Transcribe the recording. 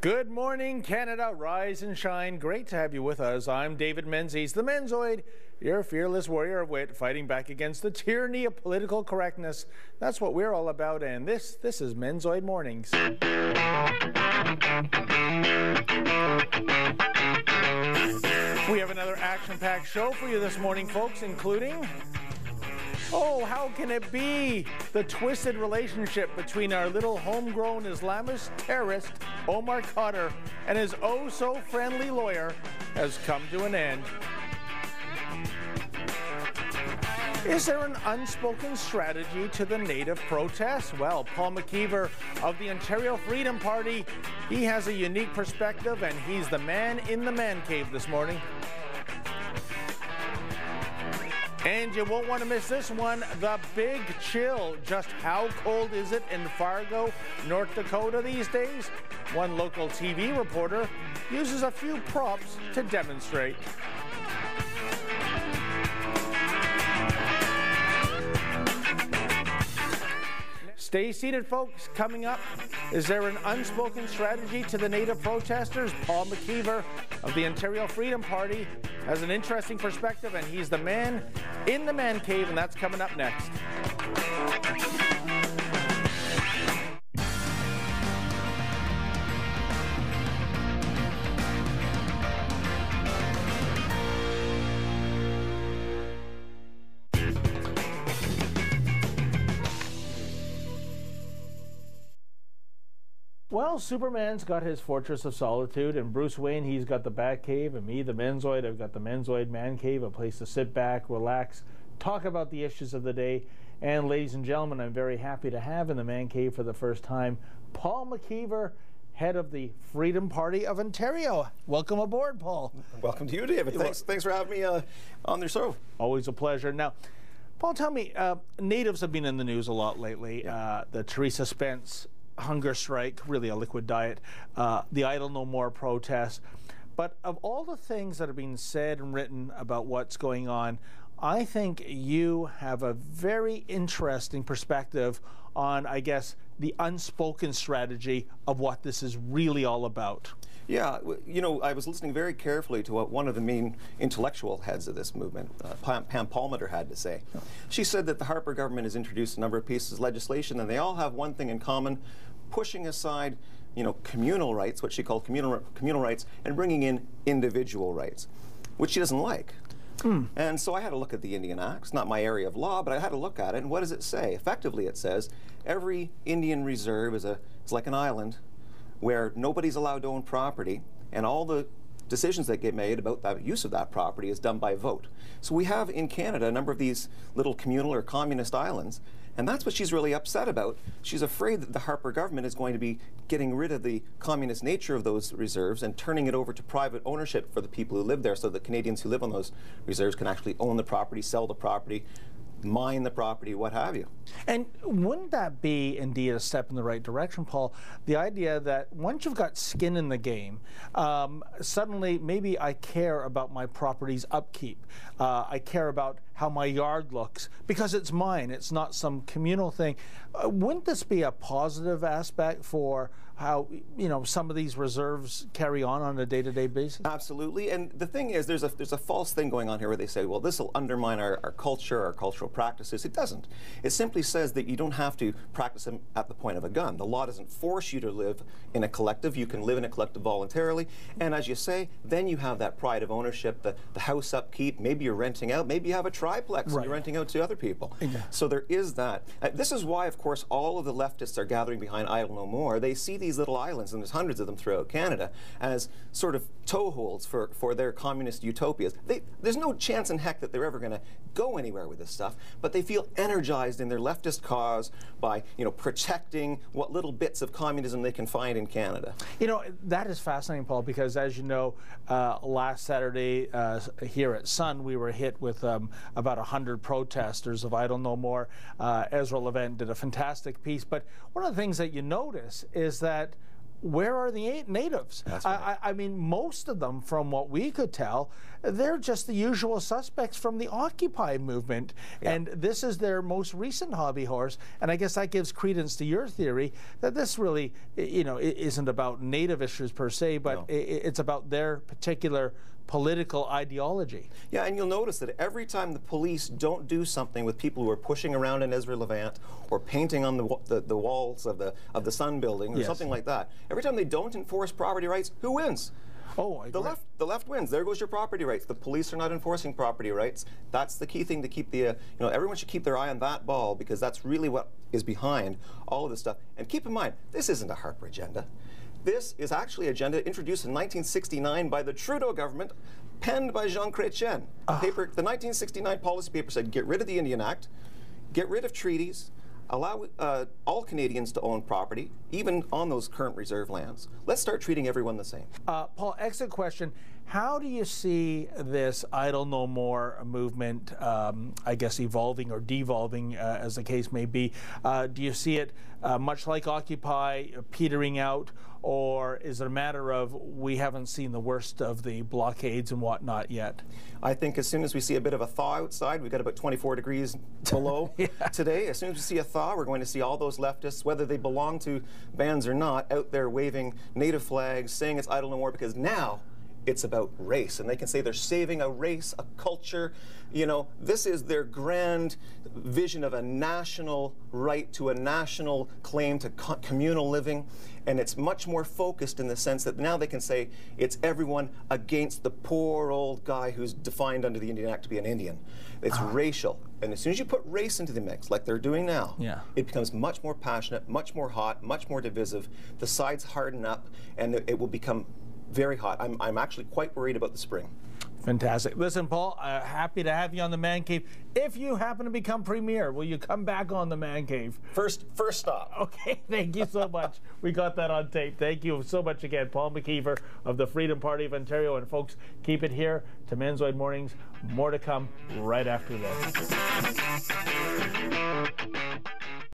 Good morning, Canada. Rise and shine. Great to have you with us. I'm David Menzies, the Menzoid, your fearless warrior of wit, fighting back against the tyranny of political correctness. That's what we're all about, and this is Menzoid Mornings. We have another action-packed show for you this morning, folks, including... Oh, how can it be? The twisted relationship between our little homegrown Islamist terrorist, Omar Khadr, and his oh-so-friendly lawyer has come to an end. Is there an unspoken strategy to the native protests? Well, Paul McKeever of the Ontario Freedom Party, he has a unique perspective, and he's the man in the man cave this morning. And you won't want to miss this one, the big chill. Just how cold is it in Fargo, North Dakota these days? One local TV reporter uses a few props to demonstrate. Stay seated, folks. Coming up, is there an unspoken strategy to the native protesters? Paul McKeever of the Ontario Freedom Party has an interesting perspective, and he's the man in the man cave, and that's coming up next. Well, Superman's got his fortress of solitude, and Bruce Wayne, he's got the Bat Cave, and me, the Menzoid, I've got the Menzoid Man Cave, a place to sit back, relax, talk about the issues of the day. And ladies and gentlemen, I'm very happy to have in the Man Cave for the first time, Paul McKeever, head of the Freedom Party of Ontario. Welcome aboard, Paul. Welcome to you, David. Thanks for having me on the show. Always a pleasure. Now, Paul, tell me, natives have been in the news a lot lately. The Teresa Spence hunger strike, really a liquid diet, the Idle No More protest. But of all the things that are being said and written about what's going on, I think you have a very interesting perspective on, I guess, the unspoken strategy of what this is really all about. Yeah, you know, I was listening very carefully to what one of the main intellectual heads of this movement, Pam Palmater, had to say. She said that the Harper government has introduced a number of pieces of legislation, and they all have one thing in common: pushing aside, you know, communal rights, what she called communal rights, and bringing in individual rights, which she doesn't like. And so I had a look at the Indian Act. It's not my area of law, but I had a look at it, and what does it say? Effectively, it says every Indian reserve is like an island where nobody's allowed to own property, and all the decisions that get made about the use of that property is done by vote. So we have in Canada a number of these little communal or communist islands, and that's what she's really upset about. She's afraid that the Harper government is going to be getting rid of the communist nature of those reserves and turning it over to private ownership for the people who live there, so that Canadians who live on those reserves can actually own the property, sell the property, mine the property, what have you. And wouldn't that be indeed a step in the right direction, Paul? The idea that once you've got skin in the game, suddenly maybe I care about my property's upkeep. I care about how my yard looks because it's mine. It's not some communal thing. Wouldn't this be a positive aspect for how, you know, some of these reserves carry on a day-to-day basis? Absolutely. And the thing is, there's a false thing going on here where they say, well, this will undermine our culture, our cultural practices. It doesn't. It simply says that you don't have to practice them at the point of a gun. The law doesn't force you to live in a collective. You can live in a collective voluntarily. And as you say, then you have that pride of ownership, the house upkeep. Maybe you're renting out. Maybe you have a triplex and you're renting out to other people. Yeah. So there is that. This is why, of course, all of the leftists are gathering behind Idle No More. They see these little islands, and there's hundreds of them throughout Canada, as sort of toeholds for their communist utopias. There's no chance in heck that they're ever going to go anywhere with this stuff, but they feel energized in their leftist cause by, you know, protecting what little bits of communism they can find in Canada. You know, that is fascinating, Paul, because as you know, last Saturday here at Sun, we were hit with about 100 protesters of Idle No More. Ezra Levent did a fantastic piece, but one of the things that you notice is that where are the natives? That's right. I mean, most of them, from what we could tell, they're just the usual suspects from the Occupy movement. Yeah. And this is their most recent hobby horse. And I guess that gives credence to your theory that this really, you know, isn't about native issues per se, but No. it's about their particular political ideology. Yeah, and you'll notice that every time the police don't do something with people who are pushing around in Ezra Levant or painting on the walls of the Sun building or Yes. something like that, every time they don't enforce property rights, who wins? Oh, The left wins. There goes your property rights. The police are not enforcing property rights. That's the key thing to keep the, you know, everyone should keep their eye on that ball, because that's really what is behind all of this stuff. And keep in mind, this isn't a Harper agenda. This is actually an agenda introduced in 1969 by the Trudeau government, penned by Jean Chrétien. The 1969 policy paper said, get rid of the Indian Act, get rid of treaties, allow all Canadians to own property, even on those current reserve lands. Let's start treating everyone the same. Paul, exit question. How do you see this Idle No More movement, I guess, evolving or devolving, as the case may be? Do you see it much like Occupy, petering out, or is it a matter of we haven't seen the worst of the blockades and whatnot yet? I think as soon as we see a bit of a thaw outside, we've got about 24 degrees below today. As soon as we see a thaw, we're going to see all those leftists, whether they belong to bands or not, out there waving native flags, saying it's Idle No More, because now it's about race, and they can say they're saving a race, a culture. You know, this is their grand vision of a national right to a national claim to communal living, and it's much more focused in the sense that now they can say it's everyone against the poor old guy who's defined under the Indian Act to be an Indian. It's racial, and as soon as you put race into the mix, like they're doing now, it becomes much more passionate, much more hot, much more divisive. The sides harden up, and it will become very hot. I'm actually quite worried about the spring. Fantastic. Listen, Paul, happy to have you on the Man Cave. If you happen to become premier, will you come back on the Man Cave? First stop. Okay, thank you so much. We got that on tape. Thank you so much again, Paul McKeever of the Freedom Party of Ontario. And folks, keep it here to Menzoid Mornings. More to come right after this.